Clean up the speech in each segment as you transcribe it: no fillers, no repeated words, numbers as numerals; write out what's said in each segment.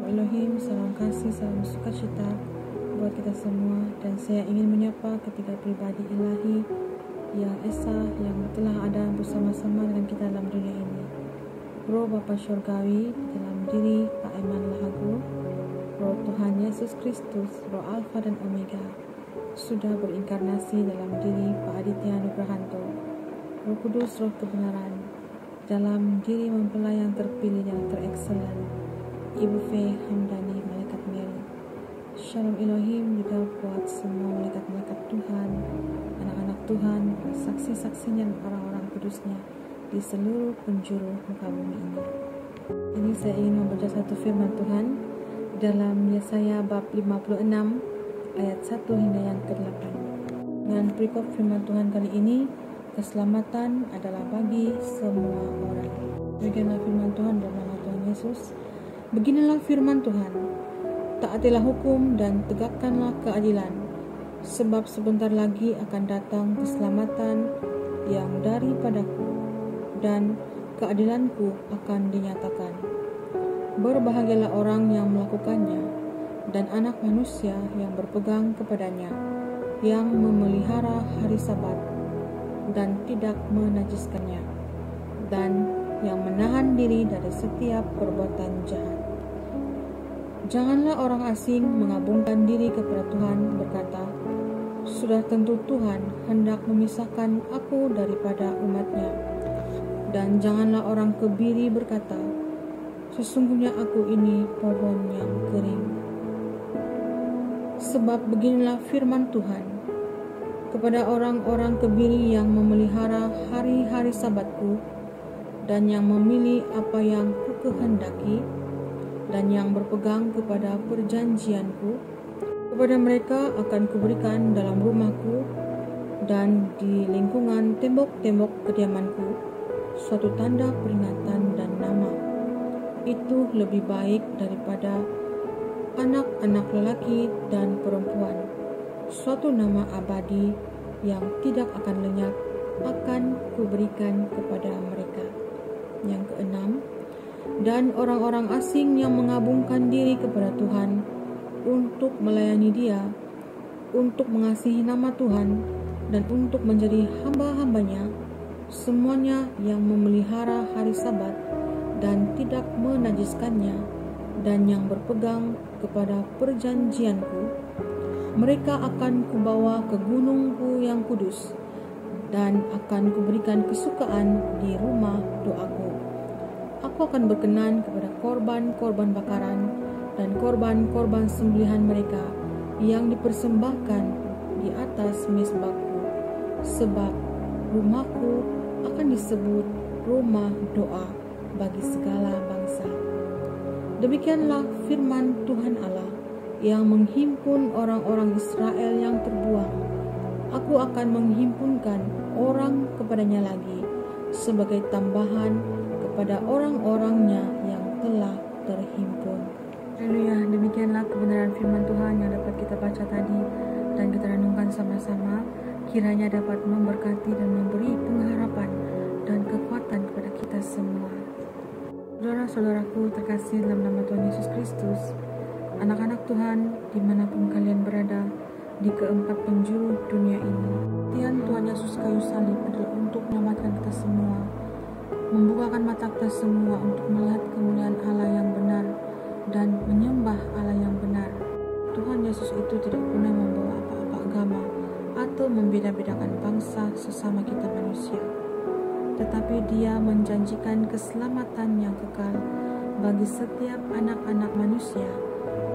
Elohim, salam kasih, salam sukacita buat kita semua. Dan saya ingin menyapa ketiga pribadi ilahi yang esa yang telah ada bersama-sama dengan kita dalam dunia ini. Roh Bapa Syurgawi dalam diri Pak Eman Lahagu, Roh Tuhan Yesus Kristus, Roh Alfa dan Omega, sudah berinkarnasi dalam diri Pak Aditya Nugrahanto, Roh Kudus, Roh Kebenaran, dalam diri mempelai yang terpilih yang terekselen, Ibu Fe Hamdani, Malaikat Mary. Shalom Elohim juga buat semua malaikat-malaikat Tuhan, anak-anak Tuhan, saksi-saksinya dan orang-orang kudusnya di seluruh penjuru muka bumi ini. Ini saya ingin membaca satu firman Tuhan dalam Yesaya bab 56 ayat 1 hingga yang ke-8. Dan perikop firman Tuhan kali ini, keselamatan adalah bagi semua orang. Demikianlah firman Tuhan dalam nama Tuhan Yesus. Beginilah firman Tuhan, taatilah hukum dan tegakkanlah keadilan, sebab sebentar lagi akan datang keselamatan yang daripadaku, dan keadilanku akan dinyatakan. Berbahagialah orang yang melakukannya, dan anak manusia yang berpegang kepadanya, yang memelihara hari Sabat, dan tidak menajiskannya, dan yang menahan diri dari setiap perbuatan jahat. Janganlah orang asing mengabungkan diri kepada Tuhan berkata, sudah tentu Tuhan hendak memisahkan aku daripada umatnya. Dan janganlah orang kebiri berkata, sesungguhnya aku ini pohon yang kering. Sebab beginilah firman Tuhan kepada orang-orang kebiri yang memelihara hari-hari Sabatku, dan yang memilih apa yang kukehendaki, dan yang berpegang kepada perjanjianku, kepada mereka akan kuberikan dalam rumahku dan di lingkungan tembok-tembok kediamanku suatu tanda peringatan dan nama. Itu lebih baik daripada anak-anak lelaki dan perempuan. Suatu nama abadi yang tidak akan lenyap akan kuberikan kepada mereka. Yang keenam, dan orang-orang asing yang mengabungkan diri kepada Tuhan untuk melayani Dia, untuk mengasihi nama Tuhan, dan untuk menjadi hamba-hambanya, semuanya yang memelihara hari Sabat dan tidak menajiskannya, dan yang berpegang kepada perjanjianku, mereka akan kubawa ke gunungku yang kudus, dan akan kuberikan kesukaan di rumah doaku. Aku akan berkenan kepada korban-korban bakaran dan korban-korban sembelihan mereka yang dipersembahkan di atas mezbahku, sebab rumahku akan disebut rumah doa bagi segala bangsa. Demikianlah firman Tuhan Allah yang menghimpun orang-orang Israel yang terbuang. Aku akan menghimpunkan orang kepadanya lagi sebagai tambahan kepada orang-orangnya yang telah terhimpun. Haleluya, demikianlah kebenaran firman Tuhan yang dapat kita baca tadi dan kita renungkan sama-sama. Kiranya dapat memberkati dan memberi pengharapan dan kekuatan kepada kita semua. Saudara-saudaraku terkasih dalam nama Tuhan Yesus Kristus, anak-anak Tuhan dimanapun kalian berada di keempat penjuru dunia ini, Tuhan Yesus kayu salib adalah untuk menyelamatkan kita semua, membukakan mata kita semua untuk melihat kemuliaan Allah yang benar dan menyembah Allah yang benar. Tuhan Yesus itu tidak pernah membawa apa-apa agama atau membeda-bedakan bangsa sesama kita manusia, tetapi Dia menjanjikan keselamatan yang kekal bagi setiap anak-anak manusia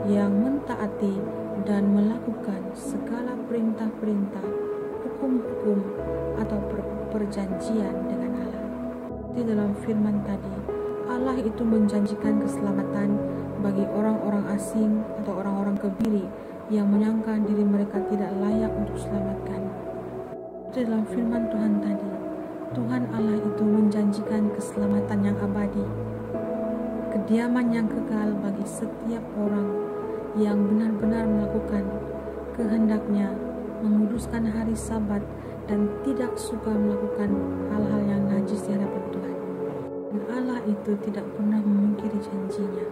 yang mentaati dan melakukan segala perintah-perintah, hukum-hukum atau perjanjian dengan Allah. Di dalam firman tadi, Allah itu menjanjikan keselamatan bagi orang-orang asing atau orang-orang kebiri yang menyangka diri mereka tidak layak untuk diselamatkan. Di dalam firman Tuhan tadi, Tuhan Allah itu menjanjikan keselamatan yang abadi, kediaman yang kekal bagi setiap orang yang benar-benar melakukan kehendaknya, menguduskan hari Sabat, dan tidak suka melakukan hal-hal yang najis di hadapan Tuhan. Dan Allah itu tidak pernah memungkiri janjinya.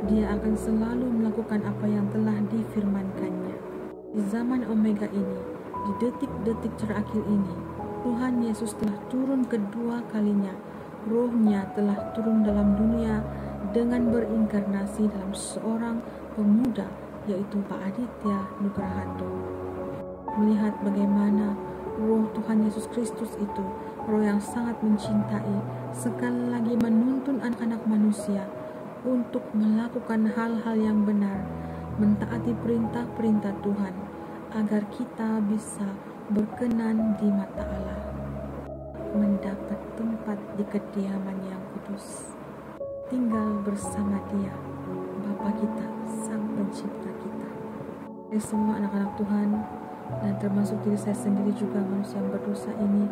Dia akan selalu melakukan apa yang telah difirmankannya. Di zaman Omega ini, di detik-detik terakhir ini, Tuhan Yesus telah turun kedua kalinya. Roh-Nya telah turun dalam dunia dengan berinkarnasi dalam seorang pemuda, yaitu Pak Aditya Nugrahanto. Melihat bagaimana Roh Tuhan Yesus Kristus itu, Roh yang sangat mencintai, sekali lagi menuntun anak-anak manusia untuk melakukan hal-hal yang benar, mentaati perintah-perintah Tuhan, agar kita bisa berkenan di mata Allah, mendapat tempat di kediaman yang kudus, tinggal bersama Dia, Bapa kita, Sang Pencipta kita. Dari semua anak-anak Tuhan, dan termasuk diri saya sendiri juga manusia yang berdosa ini,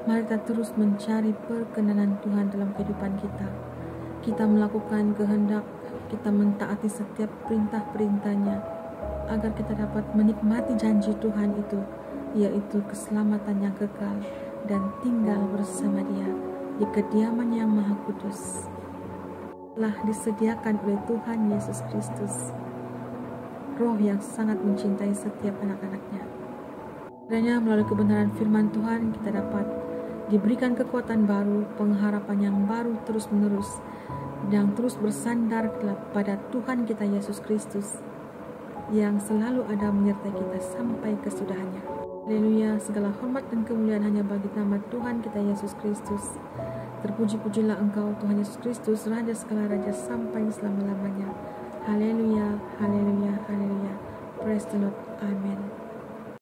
mari kita terus mencari perkenanan Tuhan dalam kehidupan kita. Kita melakukan kehendak, kita mentaati setiap perintah-perintahnya, agar kita dapat menikmati janji Tuhan itu, yaitu keselamatan yang kekal dan tinggal bersama Dia di kediaman yang maha kudus, telah disediakan oleh Tuhan Yesus Kristus, Roh yang sangat mencintai setiap anak-anaknya. Kiranya melalui kebenaran firman Tuhan kita dapat diberikan kekuatan baru, pengharapan yang baru terus-menerus, yang terus bersandar pada Tuhan kita Yesus Kristus, yang selalu ada menyertai kita sampai kesudahannya. Haleluya, segala hormat dan kemuliaan hanya bagi nama Tuhan kita Yesus Kristus. Terpuji-pujilah Engkau Tuhan Yesus Kristus, Raja segala raja sampai selama-lamanya. Haleluya, haleluya, haleluya. Praise the Lord. Amen.